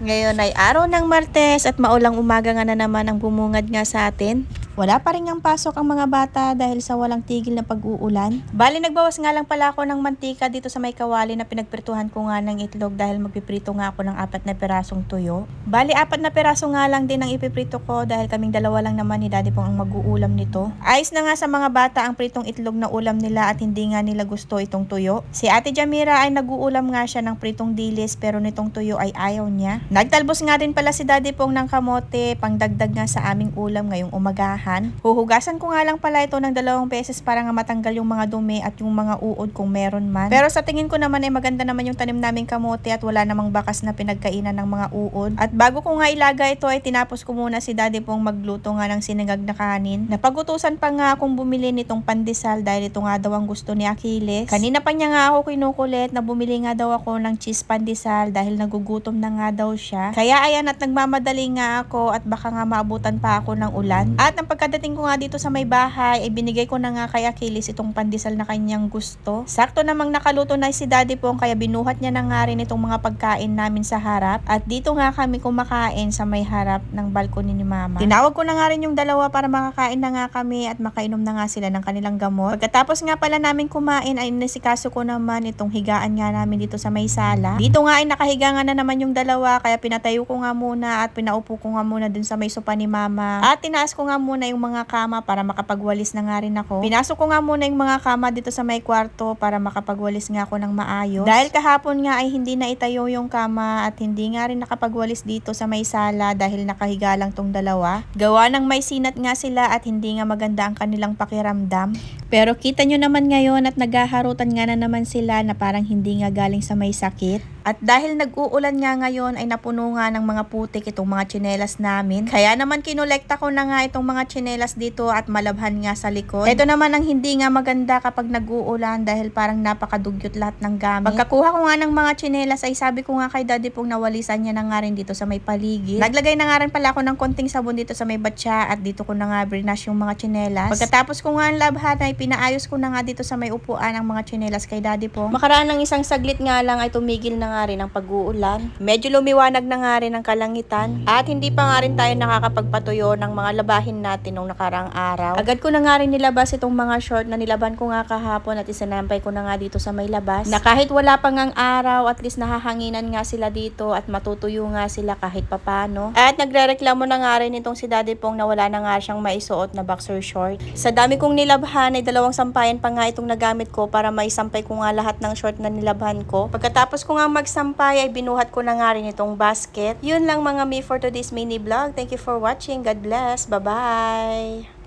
Ngayon ay araw ng Martes at maulang umaga nga na naman ang bumungad nga sa atin. Wala pa rin ang pasok ang mga bata dahil sa walang tigil na pag-uulan. Bali nagbawas nga lang pala ako ng mantika dito sa may kawali na pinagprituhan ko nga ng itlog dahil magpiprito nga ako ng 4 na pirasong tuyo. Bali 4 na piraso nga lang din ang ipiprito ko dahil kaming dalawa lang naman ni Daddy Pong ang mag-uulam nito. Ayos na nga sa mga bata ang pritong itlog na ulam nila at hindi nga nila gusto itong tuyo. Si Ate Jamira ay nag-uulam nga siya ng pritong dilis pero nitong tuyo ay ayaw niya. Nagtalbos nga din pala si Daddy Pong ng kamote pangdagdag nga sa aming ulam ngayong umagahan. Huhugasan ko nga lang pala ito ng 2 beses para nga matanggal yung mga dumi at yung mga uod kung meron man. Pero sa tingin ko naman ay maganda naman yung tanim naming kamote at wala namang bakas na pinagkainan ng mga uod. At bago ko nga ilaga ito ay tinapos ko muna si Daddy Pong magluto nga ng sinangag na kanin. Napagutusan pa nga akong bumili nitong pandesal dahil ito nga daw ang gusto ni Achilles. Kanina pa niya nga ako kinukulit na bumili nga daw ako ng cheese pandesal dahil nagugutom na nga daw siya. Kaya ayan at nagmamadali nga ako at baka nga maabutan pa ako ng ulan. At ang pagkadating ko nga dito sa may bahay ay binigay ko na nga kay Achilles itong pandesal na kanyang gusto. Sakto namang nakaluto na si Daddy Pong kaya binuhat niya na nga rin itong mga pagkain namin sa harap. At dito nga kami kumakain sa may harap ng balcony ni Mama. Tinawag ko na nga rin yung dalawa para makakain na nga kami at makainom na nga sila ng kanilang gamot. Pagkatapos nga pala namin kumain ay nasikaso ko naman itong higaan nga namin dito sa may sala. Dito nga ay nakahiga nga na naman yung dalawa kaya pinatayo ko nga muna at pinaupo ko nga muna dun sa may sopa ni Mama. At tinaas ko nga muna yung mga kama para makapagwalis na nga rin ako. Pinasok ko nga muna yung mga kama dito sa may kwarto para makapagwalis nga ako ng maayos. Dahil kahapon nga ay hindi na itayo yung kama at hindi nga rin nakapagwalis dito sa may sala dahil nakahiga lang tong dalawa. Gawa ng may sinat nga sila at hindi nga maganda ang kanilang pakiramdam. Pero kita nyo naman ngayon at naghaharutan nga na naman sila na parang hindi nga galing sa may sakit. At dahil nag-uulan nga ngayon ay napuno nga ng mga putik itong mga tsinelas namin. Kaya naman kinolekta ko na nga itong mga tsinelas dito at malabhan nga sa likod. Ito naman ang hindi nga maganda kapag nag-uulan dahil parang napakadugyot lahat ng gamit. Pagkakuha ko nga ng mga tsinelas ay sabi ko nga kay Daddy Pong nawalisan niya na nga rin dito sa may paligid. Naglagay na nga rin pala ako ng konting sabon dito sa may batya at dito ko na nga brinash yung mga tsinelas. Pagkatapos ko nga ang labhan ay pinaayos ko na nga dito sa may upuan ang mga tsinelas kay Daddy Pong. Makaraan ng isang saglit nga lang ay tumigil na nga rin ang pag-uulan. Medyo lumiwanag na nga rin ang kalangitan at hindi pa nga rin tayo nakakapagpatuyo ng mga labahin natin nung nakaraang araw. Agad ko na nga rin nilabas itong mga short na nilaban ko nga kahapon at isinampay ko na nga dito sa may labas. Na kahit wala pang ang araw at least nahahanginan nga sila dito at matutuyo nga sila kahit papano. At nagrereklamo na nga rin itong si Daddy Pong na wala na nga siyang maisuot na boxer short. Sa dami kong nilabhan ay 2 sampayan pa nga itong nagamit ko para maisampay ko nga lahat ng short na nilabhan ko. Pagkatapos ko nga magsampay ay binuhat ko na nga rin itong basket. Yun lang mga me for today's mini vlog. Thank you for watching. God bless. Bye-bye!